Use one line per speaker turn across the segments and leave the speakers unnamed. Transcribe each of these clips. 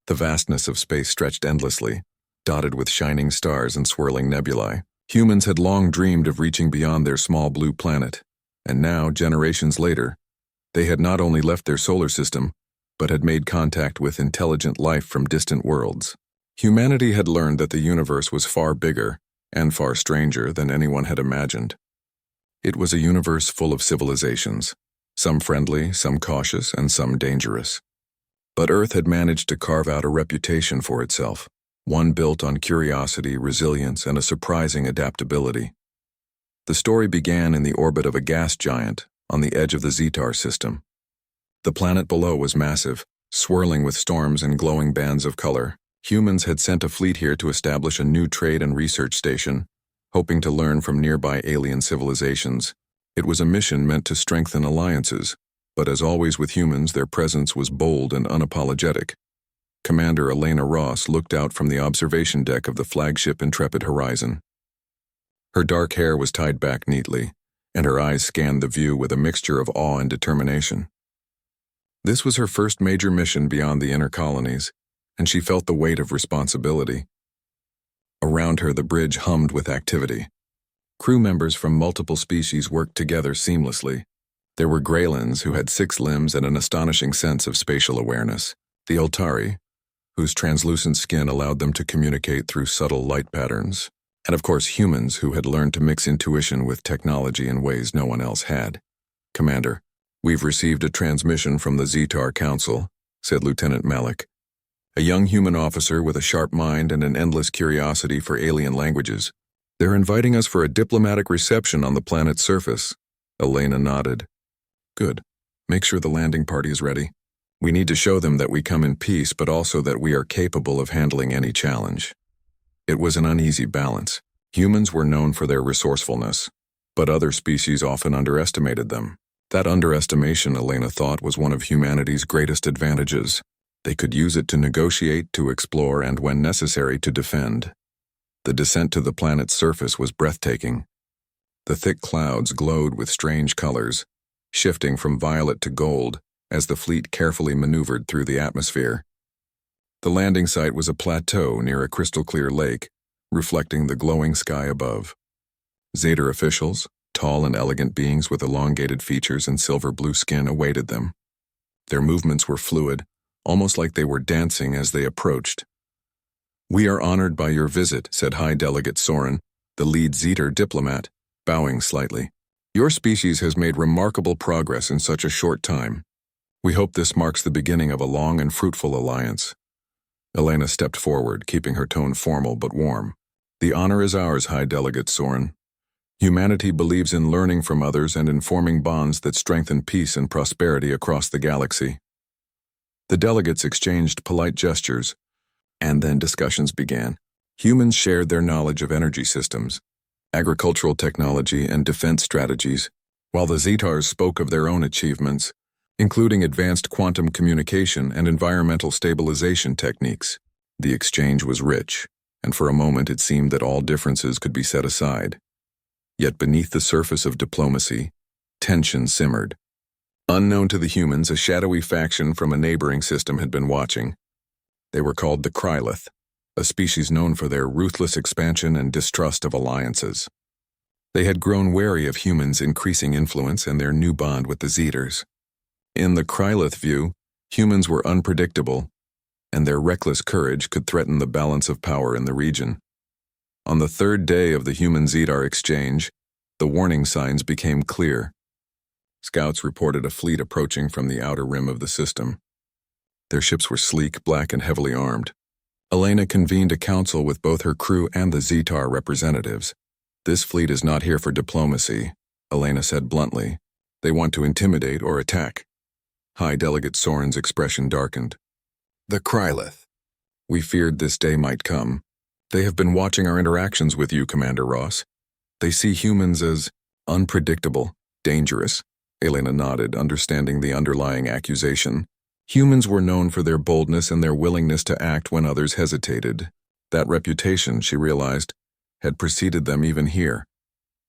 The vastness of space stretched endlessly, dotted with shining stars and swirling nebulae. Humans had long dreamed of reaching beyond their small blue planet, and now, generations later, they had not only left their solar system, but had made contact with intelligent life from distant worlds. Humanity had learned that the universe was far bigger and far stranger than anyone had imagined. It was a universe full of civilizations, some friendly, some cautious, and some dangerous. But Earth had managed to carve out a reputation for itself, one built on curiosity, resilience, and a surprising adaptability. The story began in the orbit of a gas giant on the edge of the Zetar system. The planet below was massive, swirling with storms and glowing bands of color. Humans had sent a fleet here to establish a new trade and research station, hoping to learn from nearby alien civilizations. It was a mission meant to strengthen alliances, but as always with humans, their presence was bold and unapologetic. Commander Elena Ross looked out from the observation deck of the flagship Intrepid Horizon. Her dark hair was tied back neatly, and her eyes scanned the view with a mixture of awe and determination. This was her first major mission beyond the inner colonies, and she felt the weight of responsibility. Around her, the bridge hummed with activity. Crew members from multiple species worked together seamlessly. There were Greylins, who had 6 limbs and an astonishing sense of spatial awareness. The Eltari, whose translucent skin allowed them to communicate through subtle light patterns. And of course humans, who had learned to mix intuition with technology in ways no one else had. "Commander, we've received a transmission from the Zetar Council," said Lieutenant Malik, a young human officer with a sharp mind and an endless curiosity for alien languages. "They're inviting us for a diplomatic reception on the planet's surface." Elena nodded. "Good. Make sure the landing party is ready. We need to show them that we come in peace, but also that we are capable of handling any challenge." It was an uneasy balance. Humans were known for their resourcefulness, but other species often underestimated them. That underestimation, Elena thought, was one of humanity's greatest advantages. They could use it to negotiate, to explore, and when necessary, to defend. The descent to the planet's surface was breathtaking. The thick clouds glowed with strange colors, shifting from violet to gold as the fleet carefully maneuvered through the atmosphere. The landing site was a plateau near a crystal-clear lake, reflecting the glowing sky above. Zetar officials, tall and elegant beings with elongated features and silver-blue skin, awaited them. Their movements were fluid, almost like they were dancing as they approached. "We are honored by your visit," said High Delegate Soren, the lead Zetar diplomat, bowing slightly. "Your species has made remarkable progress in such a short time. We hope this marks the beginning of a long and fruitful alliance." Elena stepped forward, keeping her tone formal but warm. "The honor is ours, High Delegate Soren. Humanity believes in learning from others and in forming bonds that strengthen peace and prosperity across the galaxy." The delegates exchanged polite gestures, and then discussions began. Humans shared their knowledge of energy systems, agricultural technology, and defense strategies, while the Zetars spoke of their own achievements, including advanced quantum communication and environmental stabilization techniques. The exchange was rich, and for a moment it seemed that all differences could be set aside. Yet beneath the surface of diplomacy, tension simmered. Unknown to the humans, a shadowy faction from a neighboring system had been watching. They were called the Krylith, a species known for their ruthless expansion and distrust of alliances. They had grown wary of humans' increasing influence and their new bond with the Zetars. In the Krylith view, humans were unpredictable, and their reckless courage could threaten the balance of power in the region. On the 3rd day of the human-Zetar exchange, the warning signs became clear. Scouts reported a fleet approaching from the outer rim of the system. Their ships were sleek, black, and heavily armed. Elena convened a council with both her crew and the Zetar representatives. "This fleet is not here for diplomacy," Elena said bluntly. "They want to intimidate or attack." High Delegate Soren's expression darkened. "The Krylith. We feared this day might come. They have been watching our interactions with you, Commander Ross. They see humans as unpredictable, dangerous." Elena nodded, understanding the underlying accusation. Humans were known for their boldness and their willingness to act when others hesitated. That reputation, she realized, had preceded them even here.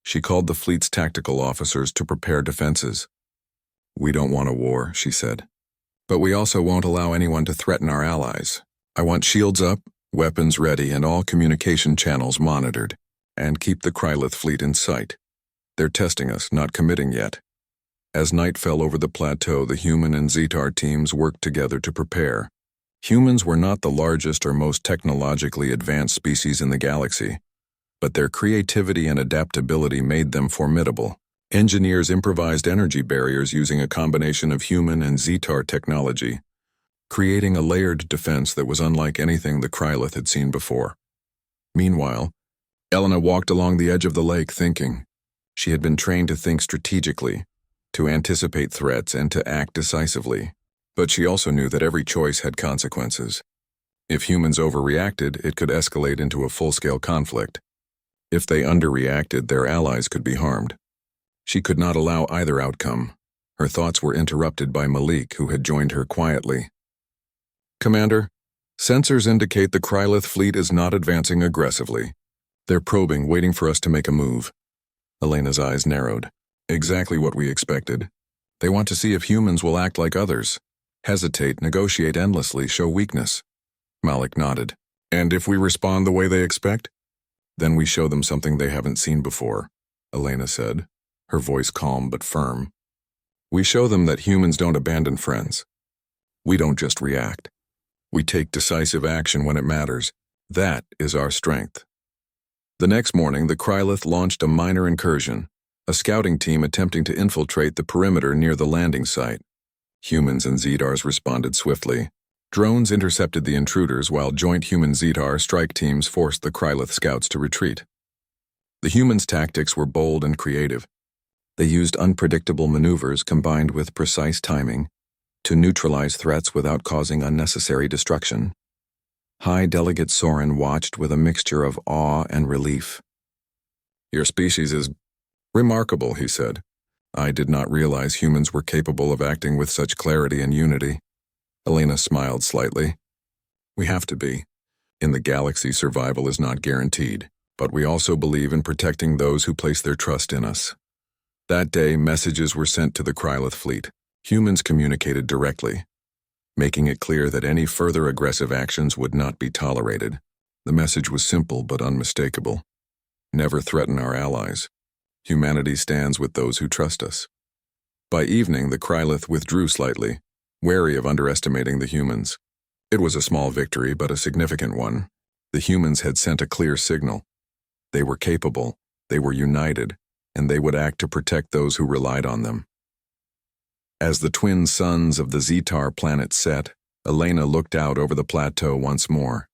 She called the fleet's tactical officers to prepare defenses. "We don't want a war," she said. "But we also won't allow anyone to threaten our allies." I want shields up, weapons ready, and all communication channels monitored, and keep the Krylith fleet in sight. They're testing us, not committing yet." As night fell over the plateau, the human and Zetar teams worked together to prepare. Humans were not the largest or most technologically advanced species in the galaxy, but their creativity and adaptability made them formidable. Engineers improvised energy barriers using a combination of human and Zetar technology, creating a layered defense that was unlike anything the Krylith had seen before. Meanwhile, Elena walked along the edge of the lake thinking. She had been trained to think strategically, to anticipate threats, and to act decisively. But she also knew that every choice had consequences. If humans overreacted, it could escalate into a full-scale conflict. If they underreacted, their allies could be harmed. She could not allow either outcome. Her thoughts were interrupted by Malik, who had joined her quietly. "Commander, sensors indicate the Krylith fleet is not advancing aggressively. They're probing, waiting for us to make a move." Elena's eyes narrowed. "Exactly what we expected. They want to see if humans will act like others. Hesitate, negotiate endlessly, show weakness." Malik nodded. "And if we respond the way they expect? Then we show them something they haven't seen before," Elena said, her voice calm but firm. "We show them that humans don't abandon friends. We don't just react. We take decisive action when it matters. That is our strength." The next morning, the Krylith launched a minor incursion, a scouting team attempting to infiltrate the perimeter near the landing site. Humans and Zetars responded swiftly. Drones intercepted the intruders, while joint human-Zetar strike teams forced the Krylith scouts to retreat. The humans' tactics were bold and creative. They used unpredictable maneuvers combined with precise timing to neutralize threats without causing unnecessary destruction. High Delegate Soren watched with a mixture of awe and relief. "Your species is remarkable," he said. "I did not realize humans were capable of acting with such clarity and unity." Elena smiled slightly. "We have to be. In the galaxy, survival is not guaranteed, but we also believe in protecting those who place their trust in us." That day, messages were sent to the Krylith fleet. Humans communicated directly, making it clear that any further aggressive actions would not be tolerated. The message was simple but unmistakable. Never threaten our allies. Humanity stands with those who trust us. By evening, the Krylith withdrew slightly, wary of underestimating the humans. It was a small victory, but a significant one. The humans had sent a clear signal. They were capable, they were united, and they would act to protect those who relied on them. As the twin suns of the Zetar planet set, Elena looked out over the plateau once more.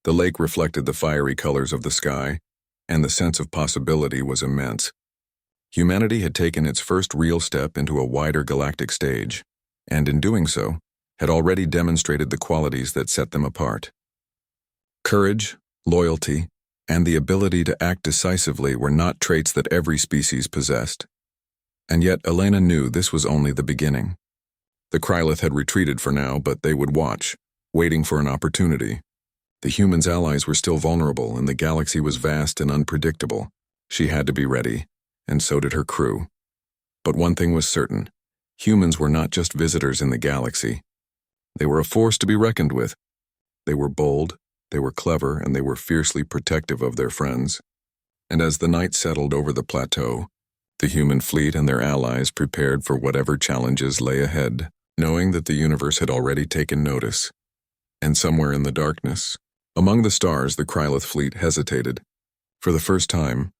The lake reflected the fiery colors of the sky, and the sense of possibility was immense. Humanity had taken its first real step into a wider galactic stage, and in doing so, had already demonstrated the qualities that set them apart. Courage, loyalty, and the ability to act decisively were not traits that every species possessed. And yet Elena knew this was only the beginning. The Krylith had retreated for now, but they would watch, waiting for an opportunity. The humans' allies were still vulnerable, and the galaxy was vast and unpredictable. She had to be ready, and so did her crew. But one thing was certain. Humans were not just visitors in the galaxy. They were a force to be reckoned with. They were bold, they were clever, and they were fiercely protective of their friends. And as the night settled over the plateau, the human fleet and their allies prepared for whatever challenges lay ahead, knowing that the universe had already taken notice. And somewhere in the darkness, among the stars, the Krylith fleet hesitated. For the first time,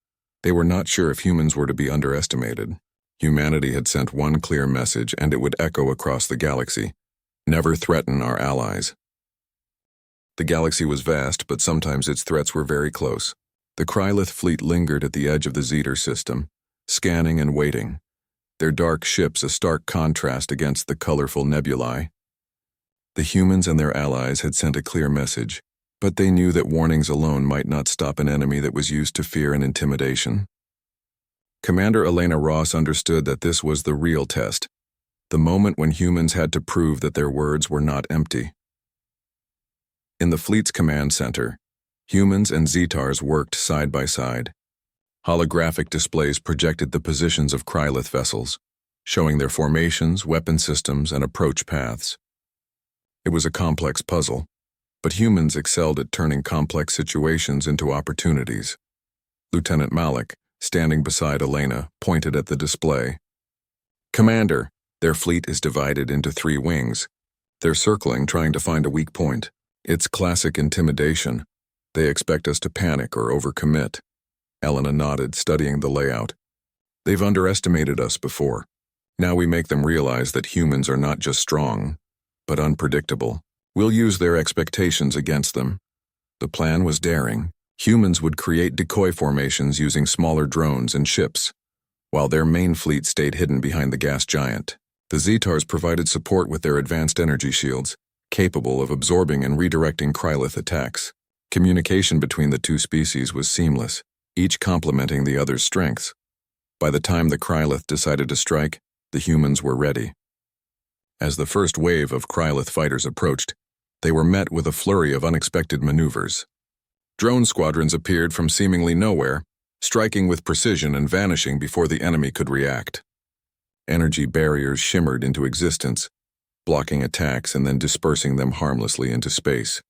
they were not sure if humans were to be underestimated. Humanity had sent one clear message, and it would echo across the galaxy. Never threaten our allies. The galaxy was vast, but sometimes its threats were very close. The Krylith fleet lingered at the edge of the Zetar system, scanning and waiting, their dark ships a stark contrast against the colorful nebulae. The humans and their allies had sent a clear message, but they knew that warnings alone might not stop an enemy that was used to fear and intimidation. Commander Elena Ross understood that this was the real test, the moment when humans had to prove that their words were not empty. In the fleet's command center, humans and Zetars worked side by side. Holographic displays projected the positions of Krylith vessels, showing their formations, weapon systems, and approach paths. It was a complex puzzle, But humans excelled at turning complex situations into opportunities. Lieutenant Malik, standing beside Elena, pointed at the display. "Commander, their fleet is divided into 3 wings. They're circling, trying to find a weak point. It's classic intimidation. They expect us to panic or overcommit." Elena nodded, studying the layout. "They've underestimated us before. Now we make them realize that humans are not just strong, but unpredictable. We'll use their expectations against them." The plan was daring. Humans would create decoy formations using smaller drones and ships, while their main fleet stayed hidden behind the gas giant. The Zetars provided support with their advanced energy shields, capable of absorbing and redirecting Krylith attacks. Communication between the 2 species was seamless, each complementing the other's strengths. By the time the Krylith decided to strike, the humans were ready. As the first wave of Krylith fighters approached, they were met with a flurry of unexpected maneuvers. Drone squadrons appeared from seemingly nowhere, striking with precision and vanishing before the enemy could react. Energy barriers shimmered into existence, blocking attacks and then dispersing them harmlessly into space.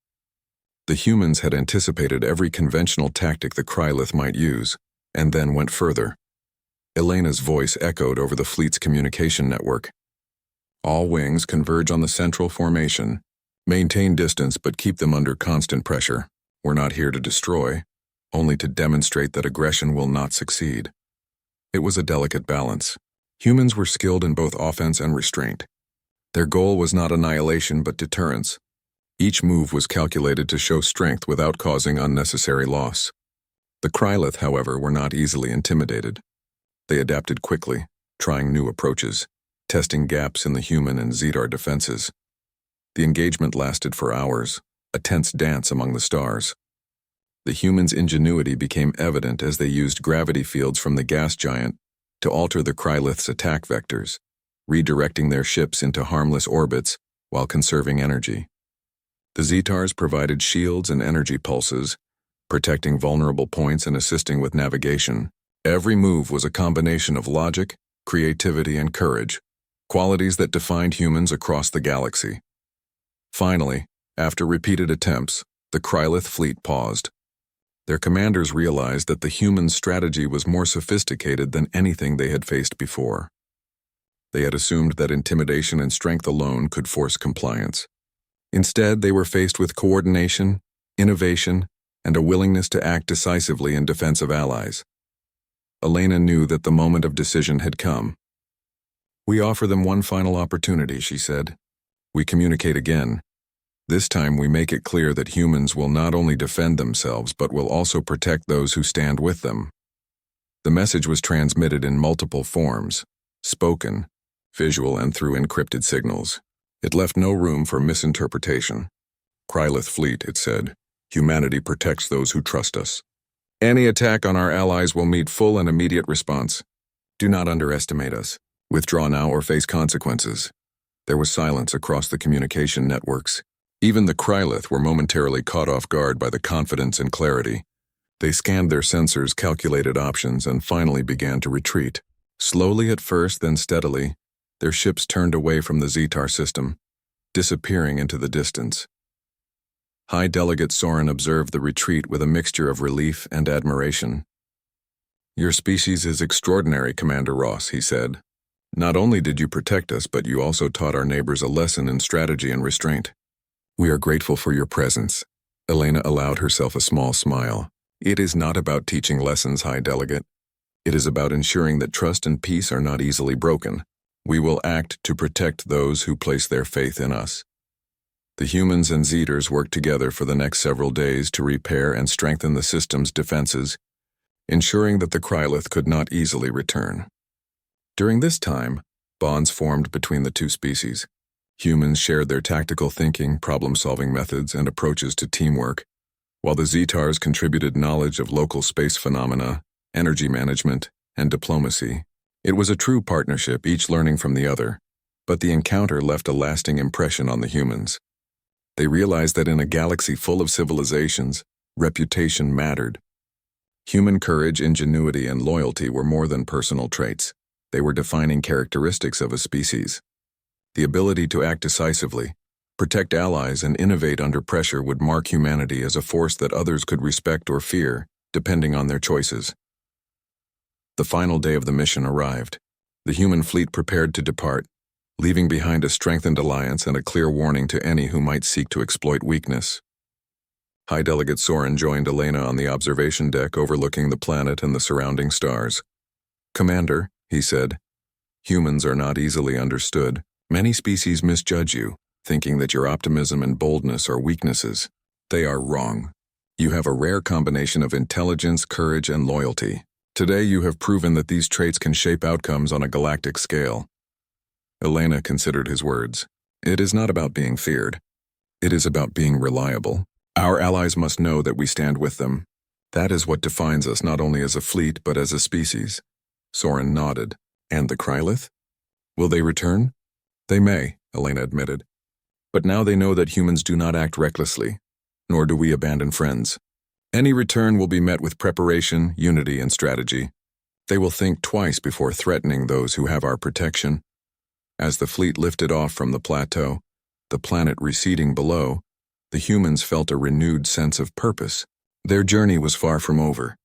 The humans had anticipated every conventional tactic the Krylith might use, and then went further. Elena's voice echoed over the fleet's communication network. "All wings converge on the central formation. Maintain distance but keep them under constant pressure. We're not here to destroy, only to demonstrate that aggression will not succeed." It was a delicate balance. Humans were skilled in both offense and restraint. Their goal was not annihilation but deterrence. Each move was calculated to show strength without causing unnecessary loss. The Krylith, however, were not easily intimidated. They adapted quickly, trying new approaches, testing gaps in the human and Zetar defenses. The engagement lasted for hours, a tense dance among the stars. The humans' ingenuity became evident as they used gravity fields from the gas giant to alter the Krylith's attack vectors, redirecting their ships into harmless orbits while conserving energy. The Zetars provided shields and energy pulses, protecting vulnerable points and assisting with navigation. Every move was a combination of logic, creativity, and courage, qualities that defined humans across the galaxy. Finally, after repeated attempts, the Krylith fleet paused. Their commanders realized that the human strategy was more sophisticated than anything they had faced before. They had assumed that intimidation and strength alone could force compliance. Instead, they were faced with coordination, innovation, and a willingness to act decisively in defense of allies. Elena knew that the moment of decision had come. "We offer them one final opportunity," she said. "We communicate again. This time we make it clear that humans will not only defend themselves but will also protect those who stand with them." The message was transmitted in multiple forms, spoken, visual, and through encrypted signals. It left no room for misinterpretation. "Krylith fleet," it said, "humanity protects those who trust us. Any attack on our allies will meet full and immediate response. Do not underestimate us. Withdraw now or face consequences." There was silence across the communication networks. Even the Krylith were momentarily caught off guard by the confidence and clarity. They scanned their sensors, calculated options, and finally began to retreat. Slowly at first, then steadily, their ships turned away from the Zetar system, disappearing into the distance. High Delegate Soren observed the retreat with a mixture of relief and admiration. "Your species is extraordinary, Commander Ross," he said. "Not only did you protect us, but you also taught our neighbors a lesson in strategy and restraint." "We are grateful for your presence." Elena allowed herself a small smile. "It is not about teaching lessons, High Delegate. It is about ensuring that trust and peace are not easily broken. We will act to protect those who place their faith in us." The humans and Zetars worked together for the next several days to repair and strengthen the system's defenses, ensuring that the Krylith could not easily return. During this time, bonds formed between the 2 species. Humans shared their tactical thinking, problem-solving methods, and approaches to teamwork, while the Zetars contributed knowledge of local space phenomena, energy management, and diplomacy. It was a true partnership, each learning from the other, but the encounter left a lasting impression on the humans. They realized that in a galaxy full of civilizations, reputation mattered. Human courage, ingenuity, and loyalty were more than personal traits. They were defining characteristics of a species. The ability to act decisively, Protect allies and innovate under pressure would mark humanity as a force that others could respect or fear, depending on their choices. The final day of the mission arrived. The human fleet prepared to depart, leaving behind a strengthened alliance and a clear warning to any who might seek to exploit weakness. High Delegate Soren joined Elena on the observation deck overlooking the planet and the surrounding stars. "Commander," he said, "humans are not easily understood. Many species misjudge you, thinking that your optimism and boldness are weaknesses. They are wrong. You have a rare combination of intelligence, courage, and loyalty. Today you have proven that these traits can shape outcomes on a galactic scale." Elena considered his words. "It is not about being feared. It is about being reliable. Our allies must know that we stand with them. That is what defines us not only as a fleet but as a species." Soren nodded. "And the Krylith? Will they return?" "They may," Elena admitted. "But now they know that humans do not act recklessly, nor do we abandon friends. Any return will be met with preparation, unity, and strategy. They will think twice before threatening those who have our protection." As the fleet lifted off from the plateau, the planet receding below, the humans felt a renewed sense of purpose. Their journey was far from over.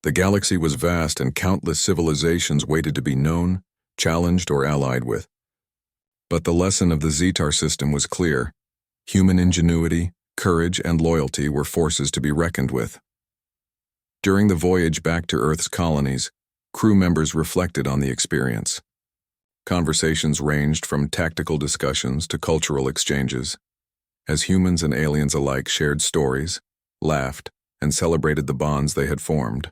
The galaxy was vast and countless civilizations waited to be known, challenged, or allied with. But the lesson of the Zetar system was clear. Human ingenuity, courage, and loyalty were forces to be reckoned with. During the voyage back to Earth's colonies, crew members reflected on the experience. Conversations ranged from tactical discussions to cultural exchanges, as humans and aliens alike shared stories, laughed, and celebrated the bonds they had formed.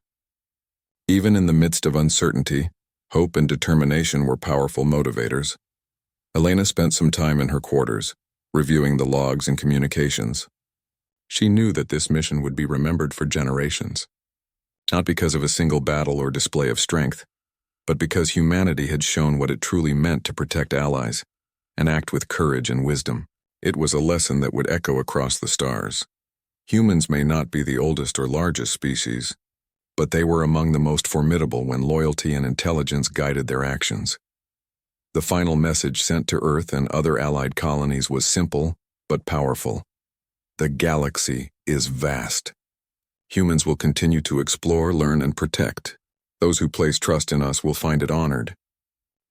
Even in the midst of uncertainty, hope and determination were powerful motivators. Elena spent some time in her quarters, reviewing the logs and communications. She knew that this mission would be remembered for generations, not because of a single battle or display of strength, but because humanity had shown what it truly meant to protect allies and act with courage and wisdom. It was a lesson that would echo across the stars. Humans may not be the oldest or largest species, but they were among the most formidable when loyalty and intelligence guided their actions. The final message sent to Earth and other allied colonies was simple but powerful. The galaxy is vast. Humans will continue to explore, learn, and protect. Those who place trust in us will find it honored.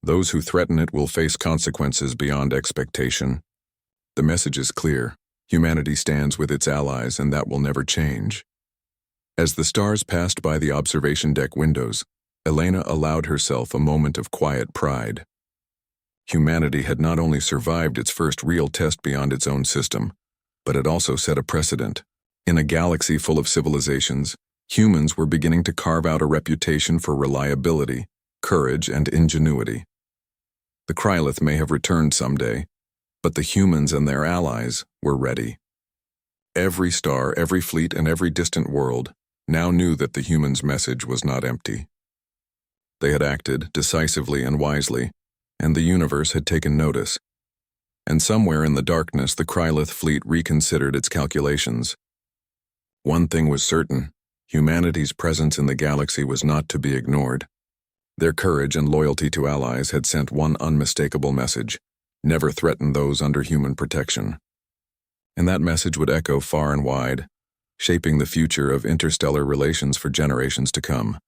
Those who threaten it will face consequences beyond expectation. The message is clear. Humanity stands with its allies, and that will never change. As the stars passed by the observation deck windows, Elena allowed herself a moment of quiet pride. Humanity had not only survived its first real test beyond its own system, but it also set a precedent. In a galaxy full of civilizations, humans were beginning to carve out a reputation for reliability, courage, and ingenuity. The Krylith may have returned someday, but the humans and their allies were ready. Every star, every fleet, and every distant world now knew that the humans' message was not empty. They had acted decisively and wisely, and the universe had taken notice. And somewhere in the darkness, the Krylith fleet reconsidered its calculations. One thing was certain: humanity's presence in the galaxy was not to be ignored. Their courage and loyalty to allies had sent one unmistakable message: never threaten those under human protection. And that message would echo far and wide, shaping the future of interstellar relations for generations to come.